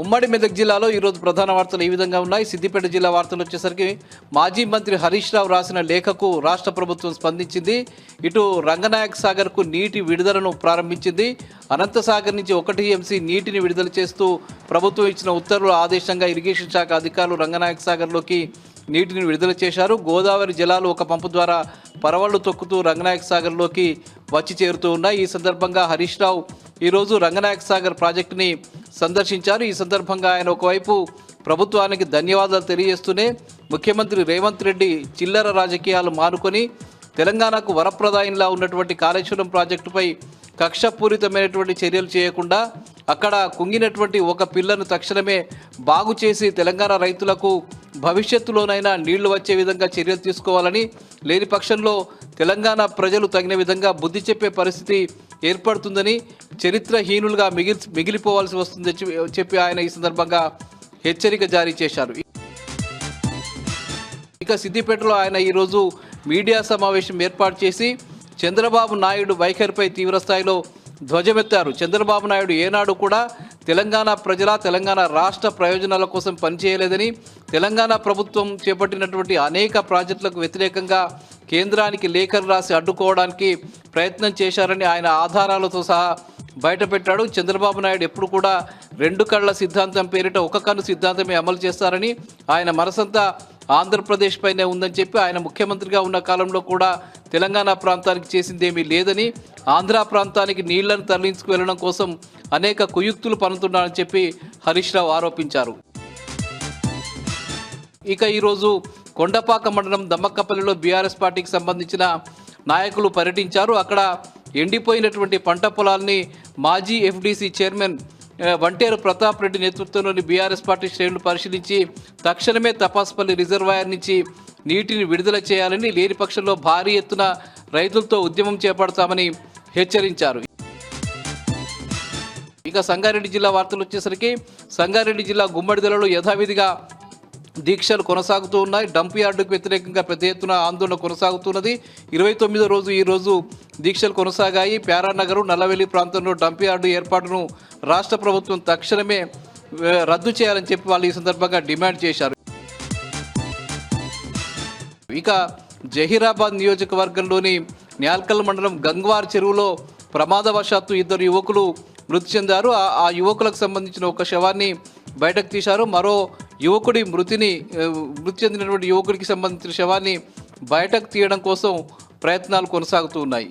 ఉమ్మడి మెదక్ జిల్లాలో ఈరోజు ప్రధాన వార్తలు ఈ విధంగా ఉన్నాయి. సిద్దిపేట జిల్లా వార్తలు వచ్చేసరికి మాజీ మంత్రి హరీష్ రావు రాసిన లేఖకు రాష్ట్ర ప్రభుత్వం స్పందించింది. ఇటు రంగనాయక్ సాగర్కు నీటి విడుదలను ప్రారంభించింది. అనంత సాగర్ నుంచి 1 టీఎంసీ నీటిని విడుదల చేస్తూ ప్రభుత్వం ఇచ్చిన ఉత్తర్వుల ఆదేశంగా ఇరిగేషన్ శాఖ అధికారులు రంగనాయక్ సాగర్లోకి నీటిని విడుదల చేశారు. గోదావరి జలాలు ఒక పంపు ద్వారా పరవళ్లు తొక్కుతూ రంగనాయక్ సాగర్లోకి వచ్చి చేరుతూ ఉన్నాయి. ఈ సందర్భంగా హరీష్ రావు ఈరోజు రంగనాయక్ సాగర్ ప్రాజెక్టుని సందర్శించారు. ఈ సందర్భంగా ఆయన ఒకవైపు ప్రభుత్వానికి ధన్యవాదాలు తెలియజేస్తూనే ముఖ్యమంత్రి రేవంత్ రెడ్డి చిల్లర రాజకీయాలు మానుకొని తెలంగాణకు వరప్రదాయంలా ఉన్నటువంటి కాళేశ్వరం ప్రాజెక్టుపై కక్షపూరితమైనటువంటి చర్యలు చేయకుండా అక్కడ కుంగినటువంటి ఒక పిల్లను తక్షణమే బాగు చేసి తెలంగాణ రైతులకు భవిష్యత్తులోనైనా నీళ్లు వచ్చే విధంగా చర్యలు తీసుకోవాలని, లేని పక్షంలో తెలంగాణ ప్రజలు తగిన విధంగా బుద్ధి చెప్పే పరిస్థితి ఏర్పడుతుందని, చరిత్రహీనులుగా మిగిలిపోవాల్సి వస్తుందని చెప్పి ఆయన ఈ సందర్భంగా హెచ్చరిక జారీ చేశారు. ఇక సిద్దిపేటలో ఆయన ఈరోజు మీడియా సమావేశం ఏర్పాటు చేసి చంద్రబాబు నాయుడు వైఖరిపై తీవ్రస్థాయిలో ధ్వజమెత్తారు. చంద్రబాబు నాయుడు ఏనాడు కూడా తెలంగాణ ప్రజల తెలంగాణ రాష్ట్ర ప్రయోజనాల కోసం పనిచేయలేదని, తెలంగాణ ప్రభుత్వం చేపట్టినటువంటి అనేక ప్రాజెక్టులకు వ్యతిరేకంగా కేంద్రానికి లేఖలు రాసి అడ్డుకోవడానికి ప్రయత్నం చేశారని ఆయన ఆధారాలతో సహా బయటపెట్టాడు. చంద్రబాబు నాయుడు ఎప్పుడు కూడా 2 కళ్ళ సిద్ధాంతం పేరిట ఒక కన్ను సిద్ధాంతమే అమలు చేస్తారని, ఆయన మనసంతా ఆంధ్రప్రదేశ్ పైనే ఉందని చెప్పి ఆయన ముఖ్యమంత్రిగా ఉన్న కాలంలో కూడా తెలంగాణ ప్రాంతానికి చేసిందేమీ లేదని, ఆంధ్ర ప్రాంతానికి నీళ్లను తరలించుకు వెళ్లడం కోసం అనేక కుయుక్తులు పన్నుతున్నారని చెప్పి హరీష్ రావు ఆరోపించారు. ఇక ఈరోజు కొండపాక మండలం దమ్మక్కపల్లిలో బీఆర్ఎస్ పార్టీకి సంబంధించిన నాయకులు పర్యటించారు. అక్కడ ఎండిపోయినటువంటి పంట పొలాల్ని మాజీ ఎఫ్డీసీ చైర్మన్ వంటేరు ప్రతాప్ రెడ్డి నేతృత్వంలోని బీఆర్ఎస్ పార్టీ శ్రేణులు పరిశీలించి తక్షణమే తపాస్పల్లి రిజర్వాయర్ నుంచి నీటిని విడుదల చేయాలని, లేని పక్షంలో భారీ ఎత్తున రైతులతో ఉద్యమం చేపడతామని హెచ్చరించారు. ఇక సంగారెడ్డి జిల్లా వార్తలు వచ్చేసరికి సంగారెడ్డి జిల్లా గుమ్మడిదలలో యథావిధిగా దీక్షలు కొనసాగుతూ ఉన్నాయి. డంప్ యార్డుకు వ్యతిరేకంగా పెద్ద ఎత్తున ఆందోళన కొనసాగుతున్నది. 29వ రోజు ఈరోజు దీక్షలు కొనసాగాయి. ప్యారానగరు నల్లవెల్లి ప్రాంతంలో డంప్ యార్డు ఏర్పాటును రాష్ట్ర ప్రభుత్వం తక్షణమే రద్దు చేయాలని చెప్పి వాళ్ళు ఈ సందర్భంగా డిమాండ్ చేశారు. ఇక జహీరాబాద్ నియోజకవర్గంలోని న్యాల్కల్ మండలం గంగ్వార్ చెరువులో ప్రమాదవశాత్తు 2 యువకులు మృతి చెందారు. ఆ యువకులకు సంబంధించిన ఒక శవాన్ని బయటకు తీశారు. మరో యువకుడి మృతి చెందినటువంటి యువకుడికి సంబంధించిన శవాన్ని బయటకు తీయడం కోసం ప్రయత్నాలు కొనసాగుతూ ఉన్నాయి.